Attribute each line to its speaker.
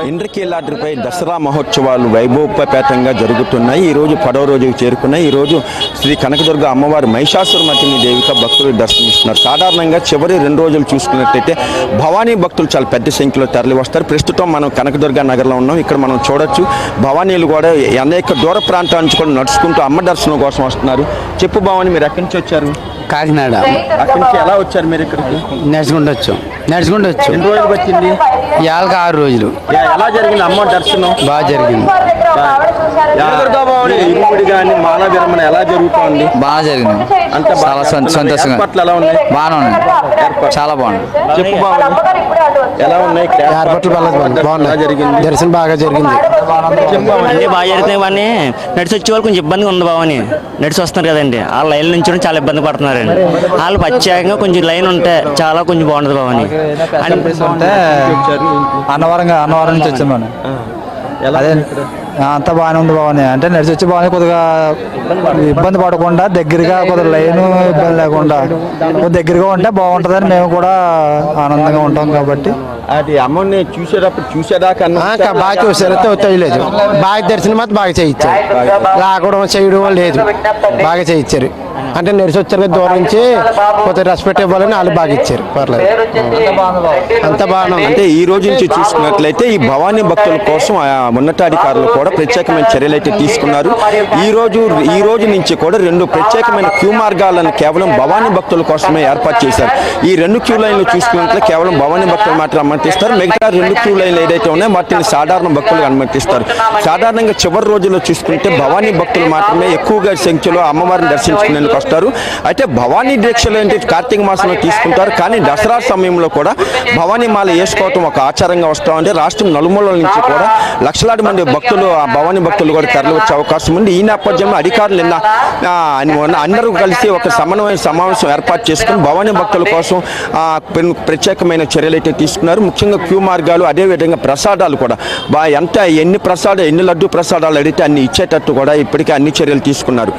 Speaker 1: ఇంద్రకీలాద్రిపై దసరా మహోత్సవాలు వైభవోపేతంగా జరుగుతున్నాయి. ఈరోజు 10వ రోజుకు చేరుకున్నాయి. ఈరోజు శ్రీ కనకదుర్గ అమ్మవారి మహిషాసురమర్దిని దేవిగా భక్తులు దర్శనమిస్తున్నారు. సాధారణంగా చివరి 2 రోజులు చూసుకున్నట్లయితే భవానీ భక్తులు చాలా పెద్ద సంఖ్యలో తరలి వస్తారు. ప్రస్తుతం మనం కనకదుర్గ నగర్లో ఉన్నాం. ఇక్కడ మనం చూడొచ్చు భవానీలు కూడా అనేక దూర ప్రాంతాల నుంచి కూడా నడుచుకుంటూ అమ్మ దర్శనం కోసం వస్తున్నారు. చెప్పు భవానీ, మీరు ఎక్కడి నుంచి వచ్చారు?
Speaker 2: కాకినాడ.
Speaker 1: అక్కడి నుంచి ఎలా వచ్చారు మీరు ఇక్కడికి?
Speaker 2: నడుచుకుంటూ వచ్చాం.
Speaker 1: ఎన్ని రోజులు పట్టింది?
Speaker 2: ఇవాళకి 6 రోజులు.
Speaker 1: ఎలా జరిగింది అమ్మ దర్శనం?
Speaker 2: బాగా జరిగింది.
Speaker 1: కానీ మాల విరమణ ఎలా జరుగుతోంది?
Speaker 2: బాగా జరిగింది.
Speaker 1: అంత
Speaker 2: చాలా సంతోషంగా.
Speaker 1: ఏర్పాట్లు ఎలా ఉన్నాయి?
Speaker 2: బాగానే ఉన్నాయి. చాలా బాగుంది.
Speaker 1: చెప్పు బాగుంది. ఎలా ఉన్నాయి
Speaker 3: ఏర్పాట్లు? బాగున్నాయి.
Speaker 1: జరిగింది.
Speaker 3: దర్శనం బాగా జరిగింది.
Speaker 4: అన్నీ బాగా జరుగుతున్నాయి. కానీ నడిచి వచ్చే వాళ్ళు కొంచెం ఇబ్బందిగా ఉంది బావని. నడిచి వస్తున్నారు కదండి, ఆ లైన్ నుంచి చాలా ఇబ్బంది పడుతున్నారండి. వాళ్ళు ప్రత్యేకంగా కొంచెం లైన్ ఉంటే చాలా కొంచెం బాగుంటుంది బావని.
Speaker 2: అన్నవరం నుంచి వచ్చాం మనం. అదే అంతా బాగానే ఉంది బాగుంది. అంటే నడిచి వచ్చి బాగుంది. కొద్దిగా ఇబ్బంది పడకుండా దగ్గరగా కొద్దిగా లైన్ ఇబ్బంది లేకుండా దగ్గరగా ఉంటే బాగుంటుందని మేము కూడా ఆనందంగా ఉంటాం. కాబట్టి
Speaker 1: అది అమ్మని చూసేదాకా
Speaker 3: బాగా చూసారు. తెలియలేదు. బాగా దర్శనం మాత్రం బాగా చేయించారు. రాకడం చేయడం లేదు, బాగా చేయించారు. అంటే నడిచి వచ్చారు కదా దూరం నుంచి, కొద్దిగా రెస్పెక్ట్ ఇవ్వాలని వాళ్ళు బాగా ఇచ్చారు. పర్లేదు, అంత బాగుంది.
Speaker 1: అంటే ఈ రోజు నుంచి చూసుకున్నట్లయితే ఈ భవానీ భక్తుల కోసం ఉన్నతాధికారులు కూడా ప్రత్యేకమైన చర్యలు అయితే తీసుకున్నారు. ఈ రోజు నుంచి కూడా 2 ప్రత్యేకమైన క్యూ మార్గాలను కేవలం భవానీ భక్తుల కోసమే ఏర్పాటు చేశారు. ఈ 2 క్యూ లైన్లు చూసుకున్నట్లయితే కేవలం భవానీ భక్తులు మాత్రం అనుమతిస్తారు. మిగతా 2 క్యూ లైన్లు ఏదైతే ఉన్నాయో వాటిని సాధారణ భక్తులు అనుమతిస్తారు. సాధారణంగా చివరి రోజుల్లో చూసుకుంటే భవానీ భక్తులు మాత్రమే ఎక్కువగా సంఖ్యలో అమ్మవారిని దర్శించుకునేందుకు వస్తారు. అయితే భవానీ దీక్షలు అంటే కార్తీక మాసంలో తీసుకుంటారు. కానీ దసరా సమయంలో కూడా భవానీ మాల వేసుకోవటం ఒక ఆచారంగా వస్తూ ఉంటే రాష్ట్రం నలుమూలల నుంచి కూడా లక్షలాది మంది భక్తులు ఆ భవానీ భక్తులు కూడా తరలి వచ్చే అవకాశం ఉంది. ఈ నేపథ్యంలో అధికారులు అందరూ కలిసి ఒక సమావేశం ఏర్పాటు చేసుకుని భవానీ భక్తుల కోసం ప్రత్యేకమైన చర్యలు అయితే తీసుకున్నారు. ముఖ్యంగా క్యూ మార్గాలు, అదేవిధంగా ప్రసాదాలు కూడా ఎన్ని లడ్డు ప్రసాదాలు అడిగితే అన్ని ఇచ్చేటట్టు కూడా ఇప్పటికే అన్ని చర్యలు తీసుకున్నారు.